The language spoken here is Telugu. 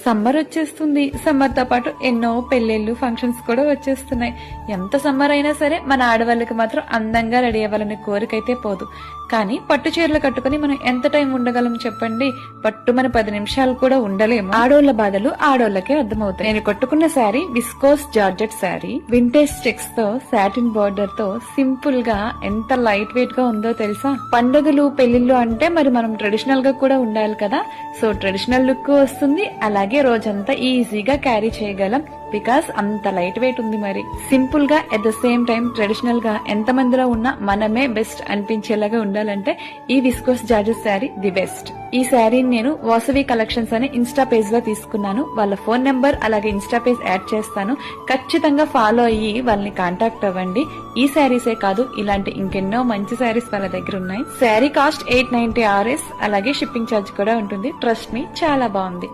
సమ్మర్ వచ్చేస్తుంది. సమ్మర్ తో పాటు ఎన్నో పెళ్లిళ్ళు ఫంక్షన్స్ కూడా వచ్చేస్తున్నాయి. ఎంత సమ్మర్ అయినా సరే మన ఆడవాళ్ళకి మాత్రం అందంగా రెడీ అవ్వాలనే కోరికైతే పోదు. కానీ పట్టు చీరలు కట్టుకుని మనం ఎంత టైం ఉండగలం చెప్పండి? పట్టు మన 10 నిమిషాలు కూడా ఉండలేము. ఆడోళ్ల బాధలు ఆడోళ్లకే అర్థమవుతాయి. నేను కట్టుకున్న sari viscose georgette sari, vintage sticks తో సాటిన్ బార్డర్ తో సింపుల్ గా ఎంత లైట్ వెయిట్ గా ఉందో తెలుసా? పండుగలు పెళ్లిళ్ళు అంటే మరి మనం ట్రెడిషనల్ గా కూడా ఉండాలి కదా. సో ట్రెడిషనల్ లుక్ వస్తుంది, అలాగే రోజంతా ఈజీగా క్యారీ చేయగలం. బికాస్ అంత లైట్ వెయిట్ ఉంది. మరి సింపుల్ గా at the same time traditional గా ఎంత మందిలో ఉన్నా మనమే బెస్ట్ అనిపించేలాగా ఉండాలంటే ఈ viscose georgette sari the best. ఈ శారీని నేను వాసవి కలెక్షన్స్ అని ఇన్స్టా పేజ్ లో తీసుకున్నాను. వాళ్ళ ఫోన్ నెంబర్ అలాగే ఇన్స్టా పేజ్ యాడ్ చేస్తాను. ఖచ్చితంగా ఫాలో అయ్యి వాళ్ళని కాంటాక్ట్ అవ్వండి. ఈ శారీసే కాదు, ఇలాంటి ఇంకెన్నో మంచి శారీస్ వాళ్ళ దగ్గర ఉన్నాయి. శారీ కాస్ట్ 890 RS, అలాగే షిప్పింగ్ ఛార్జ్ కూడా ఉంటుంది. ట్రస్ట్ మీ, చాలా బాగుంది.